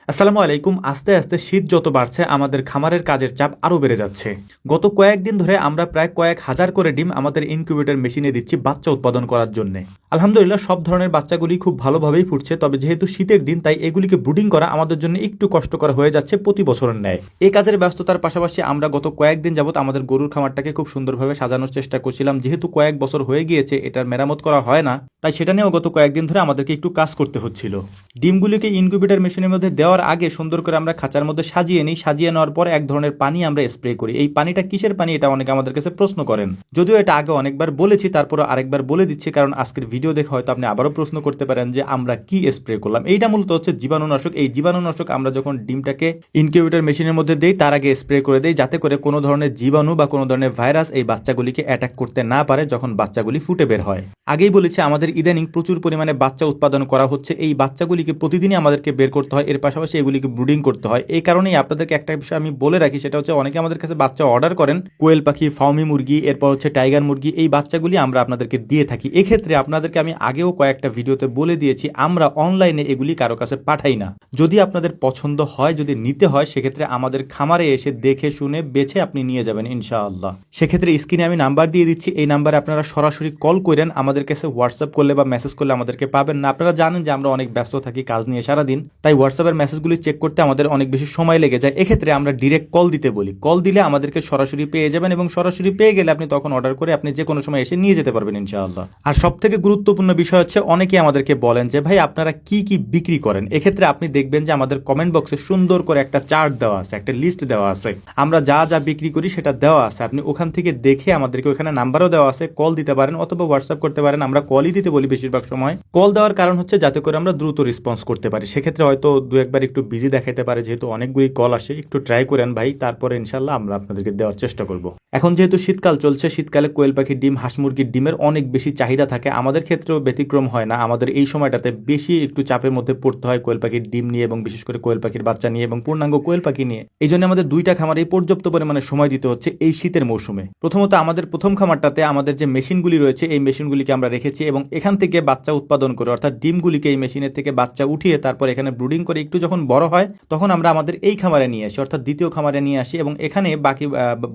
আসসালামু আলাইকুম। আস্তে আস্তে শীত যত বাড়ছে আমাদের খামারের কাজের চাপ আরও বেড়ে যাচ্ছে। গত কয়েকদিন ধরে আমরা প্রায় কয়েক হাজার করে ডিম আমাদের ইনকিউবেটর মেশিনে দিচ্ছি বাচ্চা উৎপাদন করার জন্য। আলহামদুলিল্লাহ সব ধরনের বাচ্চাগুলি খুব ভালোভাবেই ফুটছে, তবে যেহেতু শীতের দিন তাই এগুলিকে ব্রুডিং করা আমাদের জন্য একটু কষ্টকর হয়ে যাচ্ছে প্রতি বছরের ন্যায়। এই কাজের ব্যস্ততার পাশাপাশি আমরা গত কয়েকদিন যাবত আমাদের গরুর খামারটাকে খুব সুন্দরভাবে সাজানোর চেষ্টা করছিলাম। যেহেতু কয়েক বছর হয়ে গিয়েছে এটার মেরামত করা হয় না, তাই সেটা নিয়েও গত কয়েকদিন ধরে আমাদেরকে একটু কাজ করতে হচ্ছিল। ডিমগুলিকে ইনকিউবেটর মেশিনের মধ্যে দেওয়ার আগে সুন্দর করে আমরা খাঁচার মধ্যে সাজিয়ে নিই। সাজিয়ে নেওয়ার পর এক ধরনের পানি আমরা স্প্রে করি। এই পানিটা কিসের পানি, এটা অনেকে আমাদের কাছে প্রশ্ন করেন। যদিও এটা আগে অনেকবার বলেছি, তারপরে আরেকবার বলে দিচ্ছি, কারণ আজকের ভিডিও দেখে হয়তো আপনি আবারও প্রশ্ন করতে পারেন যে আমরা কি স্প্রে করলাম। এইটা মূলত হচ্ছে জীবাণুনাশক। এই জীবাণুনাশক আমরা যখন ডিমটাকে ইনকিউবেটর মেশিনের মধ্যে দেই তার আগে স্প্রে করে দেই, যাতে করে কোনো ধরনের জীবাণু বা কোনো ধরনের ভাইরাস এই বাচ্চাগুলিকে অ্যাটাক করতে না পারে যখন বাচ্চাগুলি ফুটে বের হয়। আগেই বলেছি আমাদের ইদানিং প্রচুর পরিমাণে বাচ্চা উৎপাদন করা হচ্ছে। এই বাচ্চাগুলিকে প্রতিদিনই আমাদেরকে বের করতে হয়, এর পাশাপাশি এগুলিকে ব্রুডিং করতে হয়। এই কারণেই আপনাদেরকে একটা বিষয় আমি বলে রাখি, সেটা হচ্ছে অনেকে আমাদের কাছে বাচ্চা অর্ডার করেন, কোয়েল পাখি, ফাউমি মুরগি, এরপর হচ্ছে টাইগার মুরগি, এই বাচ্চাগুলি আমরা আপনাদেরকে দিয়ে থাকি। এক্ষেত্রে আপনাদেরকে আমি আগেও কয়েকটা ভিডিওতে বলে দিয়েছি আমরা অনলাইনে এগুলি কারো কাছে পাঠাই না। যদি আপনাদের পছন্দ হয়, যদি নিতে হয়, সেক্ষেত্রে আমাদের খামারে এসে দেখে শুনে বেছে আপনি নিয়ে যাবেন ইনশাআল্লাহ। সেক্ষেত্রে স্ক্রিনে আমি নাম্বার দিয়ে দিচ্ছি, এই নাম্বারে আপনারা সরাসরি কল করেন। আমাদের কাছে হোয়াটসঅ্যাপ করলে বা মেসেজ করলে আমাদেরকে পাবেন না। আপনারা জানেন যে আমরা অনেক ব্যস্ত থাকি কাজ নিয়ে সারাদিন, তাই হোয়াটসঅ্যাপের মেসেজগুলি চেক করতে আমাদের অনেক বেশি সময় লেগে যায়। এক্ষেত্রে আমরা ডিরেক্ট কল দিতে বলি। কল দিলে আমাদেরকে সরাসরি পেয়ে যাবেন, এবং সরাসরি পেয়ে গেলে আপনি তখন অর্ডার করে আপনি যে কোনো সময় এসে নিয়ে যেতে পারবেন ইনশাআল্লাহ। আর সব থেকে গুরুত্বপূর্ণ বিষয় হচ্ছে অনেকে আমাদেরকে বলেন যে ভাই আপনারা কি কি বিক্রি করেন। এক্ষেত্রে আপনি দেখবেন যে আমাদের কমেন্ট বক্সে সুন্দর করে একটা চার্ট দেওয়া আছে, একটা লিস্ট দেওয়া আছে। আমরা যা যা বিক্রি করি সেটা দেওয়া আছে, আপনি ওখান থেকে দেখে আমাদেরকে ওখানে নাম্বারও দেওয়া আছে, কল দিতে পারেন অথবা হোয়াটসঅ্যাপ করতে পারেন। আমরা কলই দিতে বলি বেশিরভাগ সময়। কল দেওয়ার কারণ হচ্ছে যাতে করে আমরা দ্রুত রেসপন্স করতে পারি। সেক্ষেত্রে হয়তো দু একবার একটু বিজি দেখাতে পারে, যেহেতু অনেকগুলি কল আসে। একটু ট্রাই করেন ভাই, তারপরে ইনশাল্লাহ আমরা আপনাদেরকে দেওয়ার চেষ্টা করব। এখন যেহেতু শীতকাল চলছে, শীতকালে কোয়েল পাখির ডিম, হাঁস মুরগির ডিমের অনেক বেশি চাহিদা থাকে। আমাদের ক্ষেত্রেও ব্যতিক্রম হয় না। আমাদের এই সময়টাতে বেশি একটু চাপের মধ্যে পড়তে হয় কোয়েল পাখির ডিম নিয়ে, এবং বিশেষ করে কোয়েল পাখির বাচ্চা নিয়ে এবং পূর্ণাঙ্গ কোয়েল পাখি নিয়ে। এই জন্য আমাদের দুইটা খামারেই পর্যাপ্ত পরিমাণে সময় দিতে হচ্ছে এই শীতের মৌসুমে। প্রথমত আমাদের প্রথম খামারটাতে আমাদের যে মেশিনগুলি রয়েছে এই মেশিনগুলিকে আমরা রেখেছি, এবং এখান থেকে বাচ্চা উৎপাদন করে, অর্থাৎ ডিমগুলিকে এই মেশিনের থেকে বাচ্চা উঠিয়ে তারপর এখানে ব্রুডিং করে একটু যখন বড় হয় তখন আমরা আমাদের এই খামারে নিয়ে আসি, অর্থাৎ দ্বিতীয় খামারে নিয়ে আসি, এবং এখানে বাকি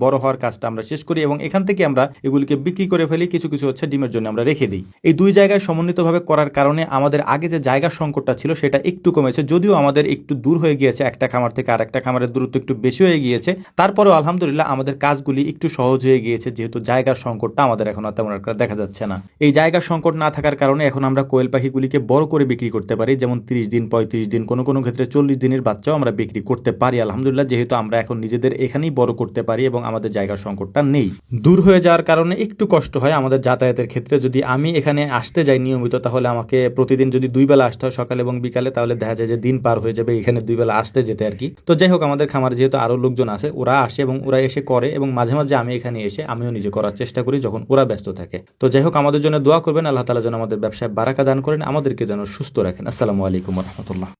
বড় হওয়ার কাজটা আমরা শেষ করি, এবং এখান থেকে আমরা এগুলিকে বিক্রি করে ফেলি। কিছু কিছু হচ্ছে ডিমের জন্য আমরা রেখে দিই। এই দুই জায়গায় সমন্বিতভাবে করার কারণে আমাদের আগে যে জায়গার সংকটটা ছিল সেটা একটু কমেছে। যদিও আমাদের একটু দূর হয়ে গিয়েছে, একটা খামার থেকে আর একটা খামারের দূরত্ব একটু বেশি হয়ে গিয়েছে, তারপরেও আলহামদুলিল্লাহ আমাদের কাজগুলি একটু সহজ হয়ে গিয়েছে, যেহেতু জায়গার সংকটটা আমাদের এখন আর তেমন একটা দেখা যাচ্ছে না। এই জায়গার সংকট না থাকার কারণে এখন আমরা কোয়েল পাখিগুলিকে বড় করে বিক্রি করতে পারি, যেমন 30 দিন, 35 দিন, কোনো কোনো ক্ষেত্রে 40 দিনের বাচ্চাও আমরা বিক্রি করতে পারি আলহামদুলিল্লাহ, যেহেতু আমরা এখন নিজেদের এখানেই বড় করতে পারি এবং আমাদের জায়গার সংকটটা নেই। দূর হয়ে যাওয়ার কারণে একটু কষ্ট হয় আমাদের যাতায়াতের ক্ষেত্রে। যদি আমি এখানে আসতে যাই নিয়মিত, তাহলে আমাকে প্রতিদিন যদি 2 বেলা আসতে হয়, সকাল এবং বিকালে, তাহলে দেখা যায় যে দিন পার হয়ে যাবে এখানে 2 বেলা আসতে যেতে আর কি। তো যাই হোক, আমাদের খামারে যেহেতু আরো লোকজন আছে, ওরা আসে এবং ওরা এসে করে, এবং মাঝে মাঝে আমি এখানে এসে আমিও নিজে করার চেষ্টা করি যখন ওরা ব্যস্ত থাকে। তো যাই হোক, আমাদের জন্য দোয়া করবেন, আল্লাহ তাআলা যেন আমাদের ব্যবসায় বারাকা দান করেন, আমাদেরকে যেন সুস্থ রাখেন। আসসালামু আলাইকুম ওয়া রাহমাতুল্লাহ।